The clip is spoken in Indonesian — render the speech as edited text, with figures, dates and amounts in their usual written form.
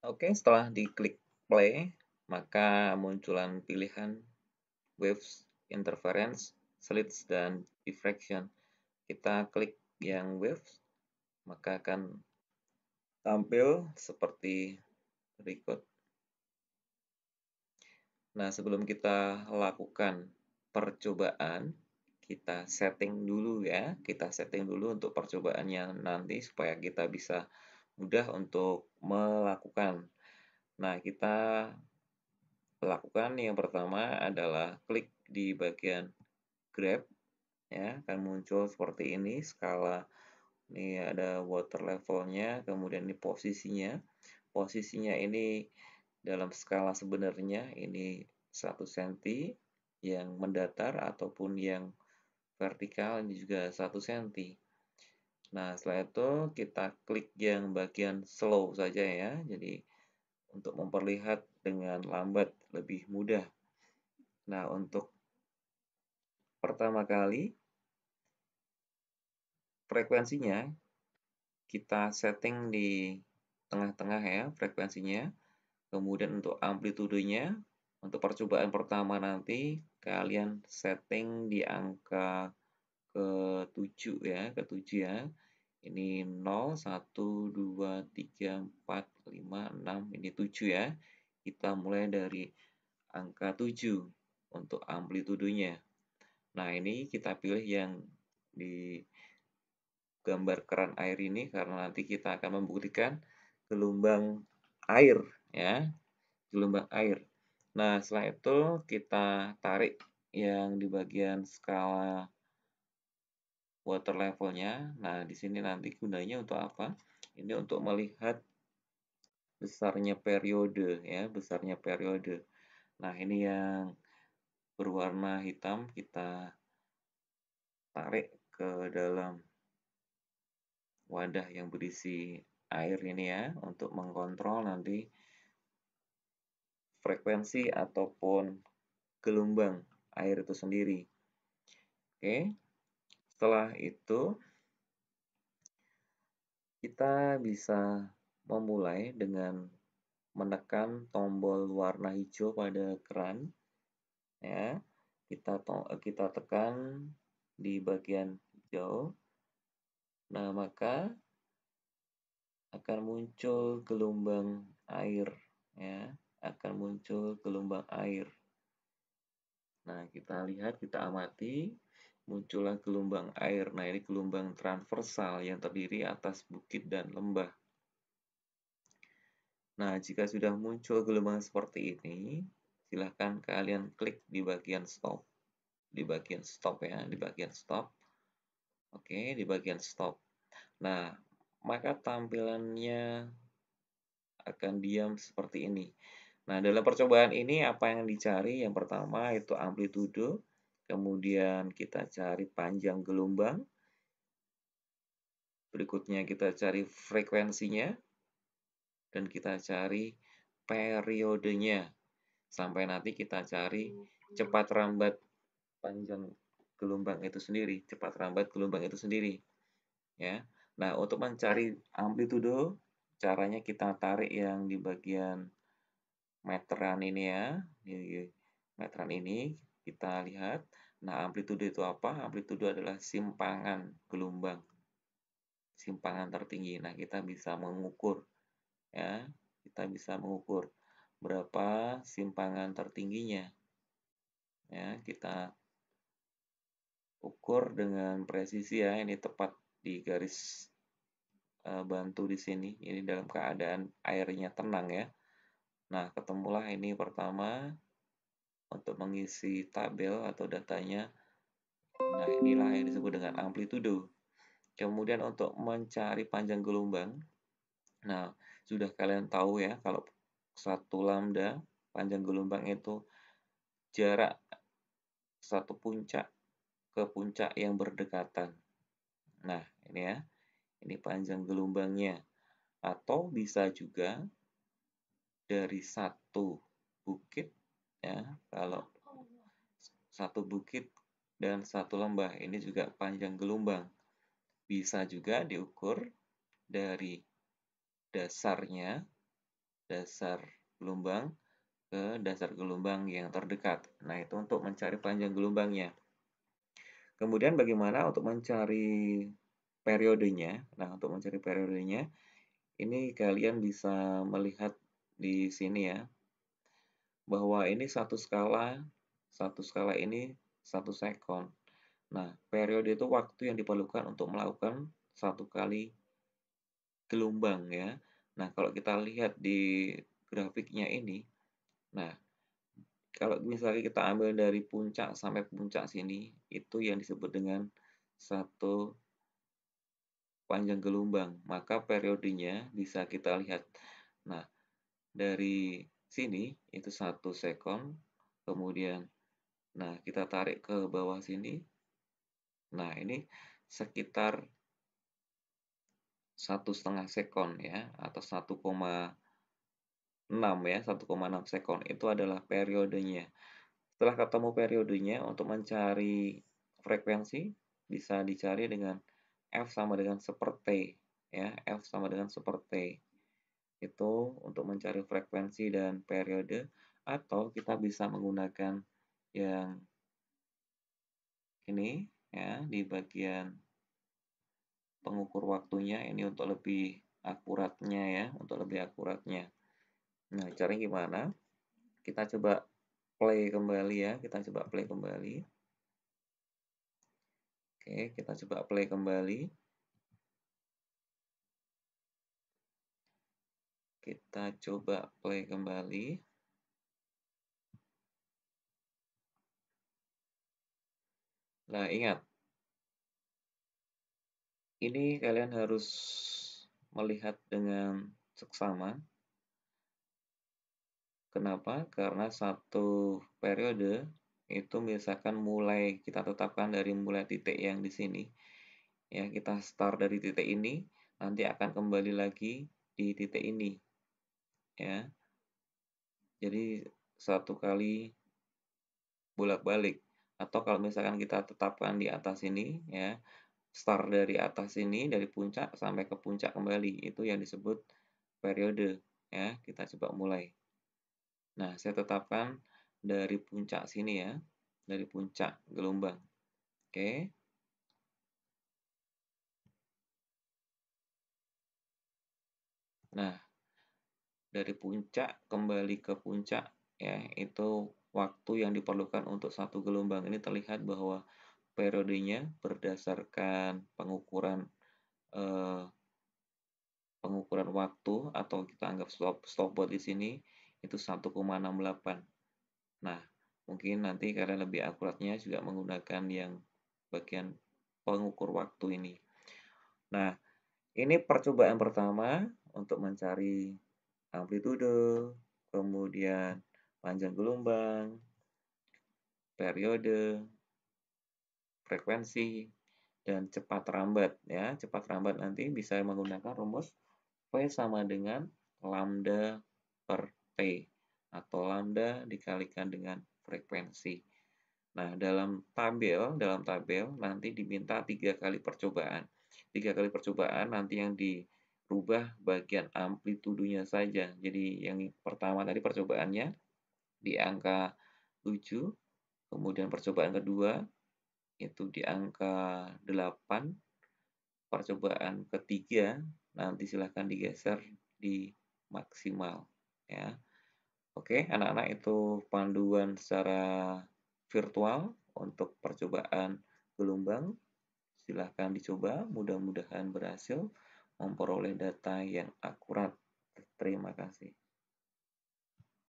Oke, setelah diklik play, maka munculan pilihan waves, interference, slits, dan diffraction. Kita klik yang waves, maka akan tampil seperti berikut. Nah, sebelum kita lakukan percobaan, kita setting dulu ya. Kita setting dulu untuk percobaannya nanti supaya kita bisa mudah untuk melakukan. Nah, kita lakukan yang pertama adalah klik di bagian grab ya, akan muncul seperti ini skala. Ini ada water levelnya, kemudian ini posisinya. Posisinya ini dalam skala sebenarnya ini 1 cm, yang mendatar ataupun yang vertikal ini juga 1 cm. Nah, setelah itu kita klik yang bagian slow saja ya. Jadi untuk memperlihat dengan lambat lebih mudah. Nah, untuk pertama kali frekuensinya kita setting di tengah-tengah ya frekuensinya. Kemudian untuk amplitudenya, untuk percobaan pertama nanti kalian setting di angka ke-7 ya, ke-7 ya. Ini 0, 1, 2, 3, 4, 5, 6, ini 7 ya. Kita mulai dari angka 7 untuk amplitudenya. Nah, ini kita pilih yang di gambar keran air ini karena nanti kita akan membuktikan gelombang air ya, gelombang air. Nah, setelah itu kita tarik yang di bagian skala water levelnya. Nah, di sini nanti gunanya untuk apa? Ini untuk melihat besarnya periode ya, besarnya periode. Nah, ini yang berwarna hitam kita tarik ke dalam wadah yang berisi air ini ya, untuk mengkontrol nanti frekuensi ataupun gelombang air itu sendiri. Oke, setelah itu kita bisa memulai dengan menekan tombol warna hijau pada keran ya. Kita tekan di bagian hijau. Nah, maka akan muncul gelombang air ya, akan muncul gelombang air. Nah, kita lihat, kita amati, muncullah gelombang air. Nah, ini gelombang transversal yang terdiri atas bukit dan lembah. Nah, jika sudah muncul gelombang seperti ini, silahkan kalian klik di bagian stop. Di bagian stop ya, di bagian stop. Oke, di bagian stop. Nah, maka tampilannya akan diam seperti ini. Nah, dalam percobaan ini apa yang dicari? Yang pertama itu amplitudo, kemudian kita cari panjang gelombang, berikutnya kita cari frekuensinya, dan kita cari periodenya. Sampai nanti kita cari cepat rambat panjang gelombang itu sendiri, cepat rambat gelombang itu sendiri. Ya. Nah, untuk mencari amplitudo, caranya kita tarik yang di bagian meteran ini ya, di meteran ini kita lihat. Nah, amplitudo itu apa? Amplitudo adalah simpangan gelombang, simpangan tertinggi. Nah, kita bisa mengukur ya, kita bisa mengukur berapa simpangan tertingginya. Ya, kita ukur dengan presisi ya, ini tepat di garis bantu di sini. Ini dalam keadaan airnya tenang ya. Nah, ketemulah ini pertama untuk mengisi tabel atau datanya. Nah, inilah yang disebut dengan amplitudo. Kemudian untuk mencari panjang gelombang, nah sudah kalian tahu ya kalau satu lambda panjang gelombang itu jarak satu puncak ke puncak yang berdekatan. Nah, ini ya, ini panjang gelombangnya. Atau bisa juga dari satu bukit ya, kalau satu bukit dan satu lembah ini juga panjang gelombang. Bisa juga diukur dari dasarnya dasar gelombang ke dasar gelombang yang terdekat. Nah, itu untuk mencari panjang gelombangnya. Kemudian bagaimana untuk mencari periodenya? Nah, untuk mencari periodenya, ini kalian bisa melihat di sini ya, bahwa ini satu skala ini 1 sekon. Nah, periode itu waktu yang diperlukan untuk melakukan satu kali gelombang ya. Nah, kalau kita lihat di grafiknya ini, nah kalau misalnya kita ambil dari puncak sampai puncak sini, itu yang disebut dengan satu panjang gelombang, maka periodenya bisa kita lihat. Nah, dari sini itu 1 sekon, kemudian nah kita tarik ke bawah sini. Nah, ini sekitar 1,5 sekon ya, atau 1,6 ya, 1,6 sekon itu adalah periodenya. Setelah ketemu periodenya, untuk mencari frekuensi bisa dicari dengan F sama dengan seper-T ya, F sama dengan seper-T. Itu untuk mencari frekuensi dan periode, atau kita bisa menggunakan yang ini ya, di bagian pengukur waktunya ini untuk lebih akuratnya ya, untuk lebih akuratnya. Nah, caranya gimana? Kita coba play kembali ya, kita coba play kembali. Oke, kita coba play kembali. Kita coba play kembali. Nah, ingat, ini kalian harus melihat dengan seksama. Kenapa? Karena satu periode itu misalkan kita tetapkan dari mulai titik yang di sini. Ya, kita start dari titik ini, nanti akan kembali lagi di titik ini. Ya. Jadi satu kali bolak-balik. Atau kalau misalkan kita tetapkan di atas ini ya, start dari atas ini, dari puncak sampai ke puncak kembali, itu yang disebut periode ya. Kita coba mulai. Nah, saya tetapkan dari puncak sini ya, dari puncak gelombang. Oke. Nah, dari puncak kembali ke puncak ya, itu waktu yang diperlukan untuk satu gelombang. Ini terlihat bahwa periodenya berdasarkan eh, pengukuran waktu, atau kita anggap stopwatch di sini itu 1,68. Nah, mungkin nanti kalian lebih akuratnya juga menggunakan yang bagian pengukur waktu ini. Nah, ini percobaan pertama untuk mencari amplitude, kemudian panjang gelombang, periode, frekuensi, dan cepat rambat ya. Cepat rambat nanti bisa menggunakan rumus V sama dengan lambda per T, atau lambda dikalikan dengan frekuensi. Nah, dalam tabel nanti diminta 3 kali percobaan. 3 kali percobaan nanti yang dirubah bagian amplitudenya saja. Jadi yang pertama tadi percobaannya di angka 7, kemudian percobaan kedua itu di angka 8, percobaan ketiga nanti silahkan digeser di maksimal ya. Oke, anak-anak, itu panduan secara virtual untuk percobaan gelombang. Silahkan dicoba, mudah-mudahan berhasil memperoleh data yang akurat. Terima kasih.